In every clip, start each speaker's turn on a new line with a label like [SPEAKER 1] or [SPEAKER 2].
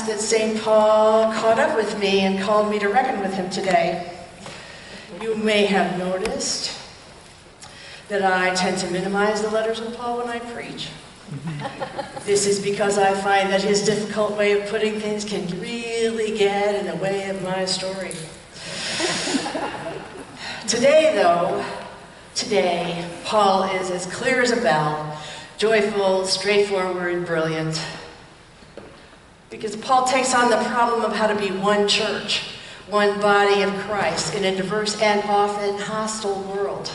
[SPEAKER 1] ask that St. Paul caught up with me and called me to reckon with him today. You may have noticed that I tend to minimize the letters of Paul when I preach. This is because I find that his difficult way of putting things can really get in the way of my story. Today, Paul is as clear as a bell, joyful, straightforward, brilliant. Because Paul takes on the problem of how to be one church, one body of Christ in a diverse and often hostile world.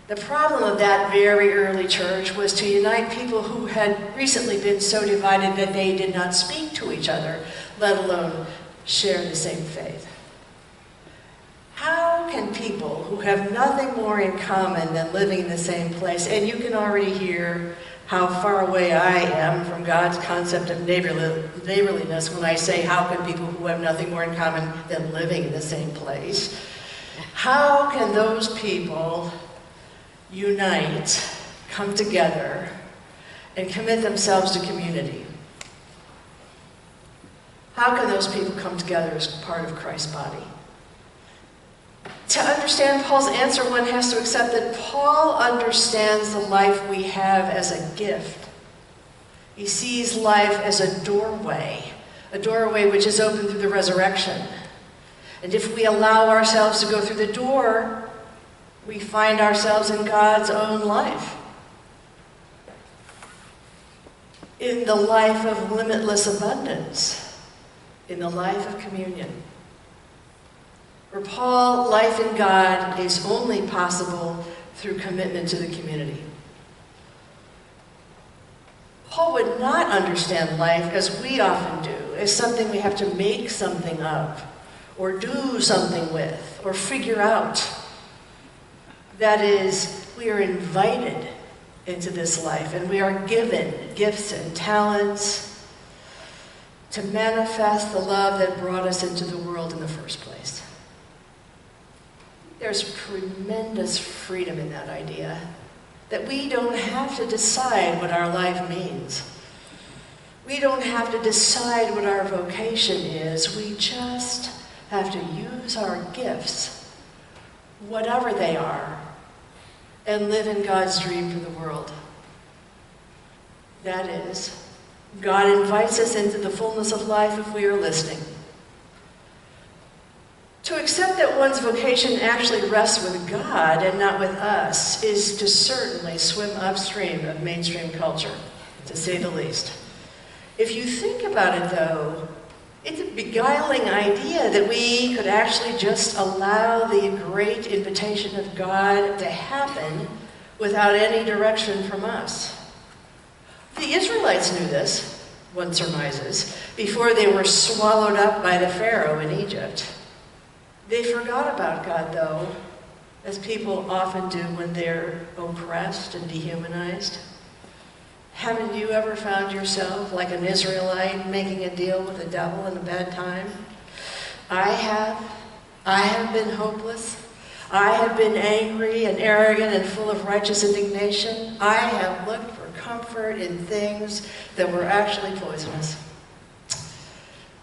[SPEAKER 1] The problem of that very early church was to unite people who had recently been so divided that they did not speak to each other, let alone share the same faith. How can people who have nothing more in common than living in the same place, and you can already hear how far away I am from God's concept of neighborliness when I say, how can people who have nothing more in common than living in the same place? How can those people unite, come together, and commit themselves to community? How can those people come together as part of Christ's body? To understand Paul's answer, one has to accept that Paul understands the life we have as a gift. He sees life as a doorway which is open through the resurrection. And if we allow ourselves to go through the door, we find ourselves in God's own life. In the life of limitless abundance. In the life of communion. For Paul, life in God is only possible through commitment to the community. Paul would not understand life as we often do, as something we have to make something of, or do something with, or figure out. That is, we are invited into this life, and we are given gifts and talents to manifest the love that brought us into the world in the first place. There's tremendous freedom in that idea, that we don't have to decide what our life means. We don't have to decide what our vocation is. We just have to use our gifts, whatever they are, and live in God's dream for the world. That is, God invites us into the fullness of life if we are listening. To accept that one's vocation actually rests with God and not with us is to certainly swim upstream of mainstream culture, to say the least. If you think about it, though, it's a beguiling idea that we could actually just allow the great invitation of God to happen without any direction from us. The Israelites knew this, one surmises, before they were swallowed up by the Pharaoh in Egypt. They forgot about God, though, as people often do when they're oppressed and dehumanized. Haven't you ever found yourself like an Israelite making a deal with the devil in a bad time? I have. I have been hopeless. I have been angry and arrogant and full of righteous indignation. I have looked for comfort in things that were actually poisonous.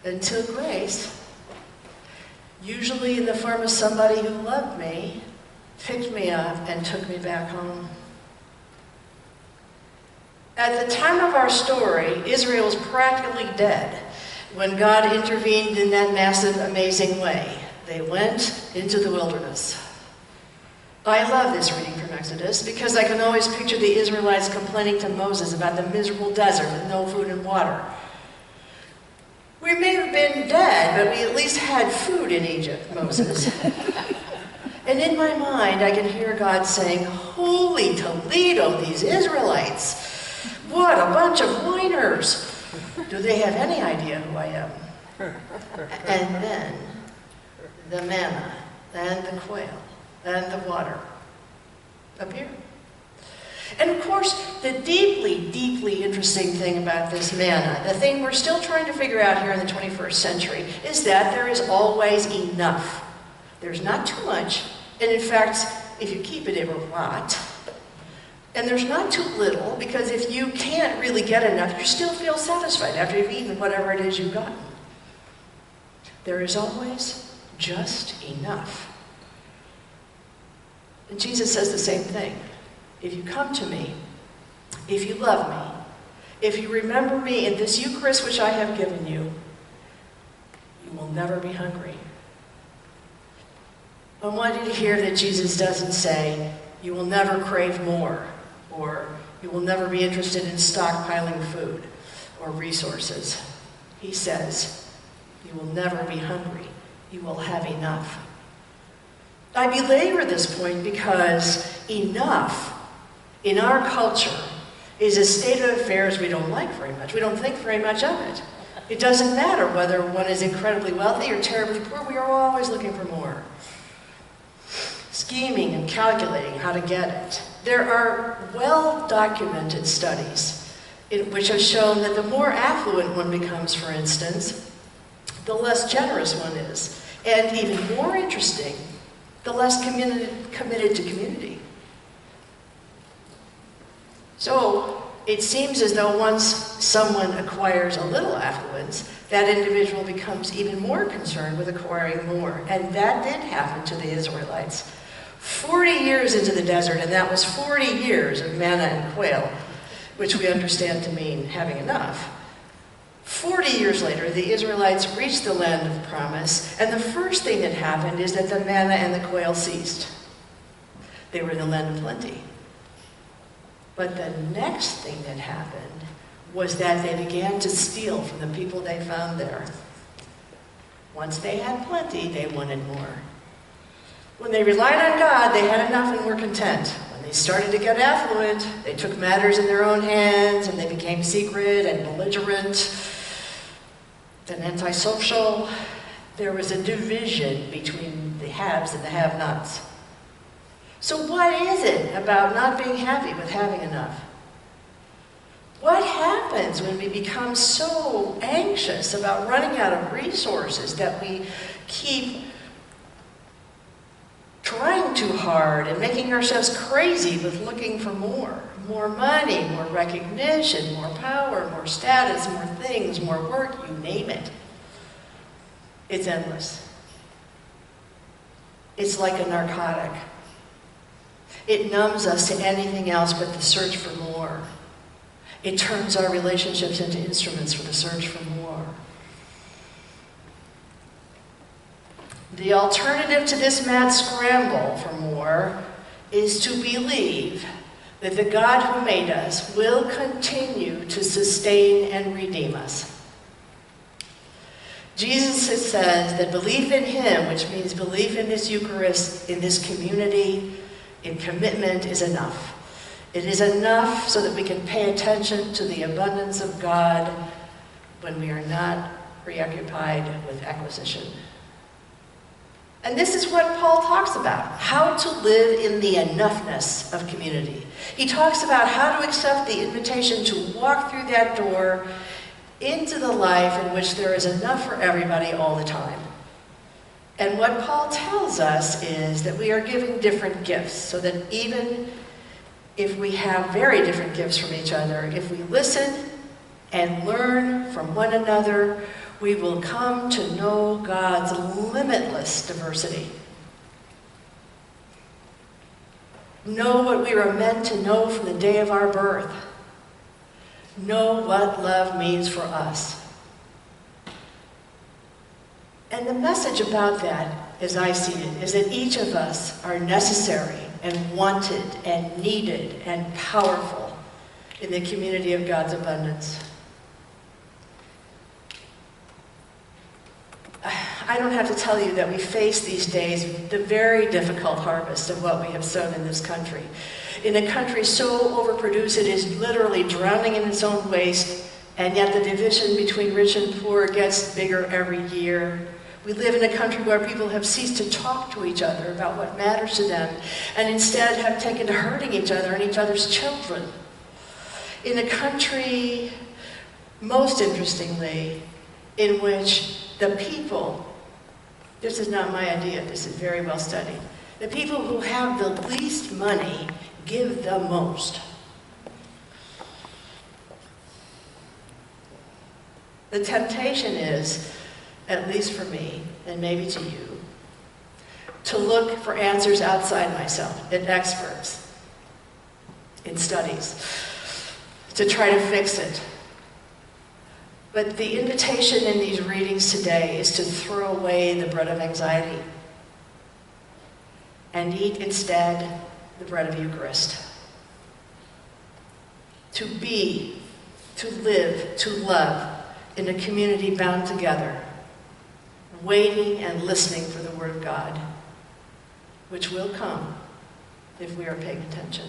[SPEAKER 1] Until grace, usually in the form of somebody who loved me, picked me up and took me back home. At the time of our story, Israel was practically dead when God intervened in that massive, amazing way. They went into the wilderness. I love this reading from Exodus because I can always picture the Israelites complaining to Moses about the miserable desert with no food and water. We may have been dead, but we at least had food in Egypt, Moses. And in my mind, I can hear God saying, "Holy Toledo, these Israelites! What a bunch of whiners! Do they have any idea who I am?" And then the manna and the quail and the water appear. And of course, the deeply, deeply interesting thing about this manna, the thing we're still trying to figure out here in the 21st century, is that there is always enough. There's not too much, and in fact, if you keep it, it will rot. And there's not too little, because if you can't really get enough, you still feel satisfied after you've eaten whatever it is you've gotten. There is always just enough. And Jesus says the same thing. If you come to me, if you love me, if you remember me in this Eucharist which I have given you, you will never be hungry. I want you to hear that Jesus doesn't say, you will never crave more, or you will never be interested in stockpiling food or resources. He says, you will never be hungry. You will have enough. I belabor this point because enough in our culture is a state of affairs we don't like very much. We don't think very much of it. It doesn't matter whether one is incredibly wealthy or terribly poor. We are always looking for more. Scheming and calculating how to get it. There are well-documented studies which have shown that the more affluent one becomes, for instance, the less generous one is. And even more interesting, the less committed to community. So it seems as though once someone acquires a little affluence, that individual becomes even more concerned with acquiring more. And that did happen to the Israelites. 40 years into the desert, and that was 40 years of manna and quail, which we understand to mean having enough. 40 years later, the Israelites reached the land of promise, and the first thing that happened is that the manna and the quail ceased. They were in the land of plenty. But the next thing that happened was that they began to steal from the people they found there. Once they had plenty, they wanted more. When they relied on God, they had enough and were content. When they started to get affluent, they took matters in their own hands, and they became secret and belligerent and antisocial. There was a division between the haves and the have-nots. So what is it about not being happy with having enough? What happens when we become so anxious about running out of resources that we keep trying too hard and making ourselves crazy with looking for more? More money, more recognition, more power, more status, more things, more work, you name it. It's endless. It's like a narcotic. It numbs us to anything else but the search for more. It turns our relationships into instruments for the search for more. The alternative to this mad scramble for more is to believe that the God who made us will continue to sustain and redeem us. Jesus says that belief in him, which means belief in this Eucharist, in this community, in commitment, is enough. It is enough so that we can pay attention to the abundance of God when we are not preoccupied with acquisition. And this is what Paul talks about, how to live in the enoughness of community. He talks about how to accept the invitation to walk through that door into the life in which there is enough for everybody all the time. And what Paul tells us is that we are given different gifts, so that even if we have very different gifts from each other, if we listen and learn from one another, we will come to know God's limitless diversity. Know what we were meant to know from the day of our birth. Know what love means for us. And the message about that, as I see it, is that each of us are necessary and wanted and needed and powerful in the community of God's abundance. I don't have to tell you that we face these days the very difficult harvest of what we have sown in this country. In a country so overproduced it is literally drowning in its own waste, and yet the division between rich and poor gets bigger every year. We live in a country where people have ceased to talk to each other about what matters to them, and instead have taken to hurting each other and each other's children. In a country, most interestingly, in which the people, this is not my idea, this is very well studied, the people who have the least money give the most. The temptation is, at least for me, and maybe to you, to look for answers outside myself, in experts, in studies, to try to fix it. But the invitation in these readings today is to throw away the bread of anxiety and eat instead the bread of Eucharist. To be, to live, to love in a community bound together, waiting and listening for the Word of God, which will come if we are paying attention.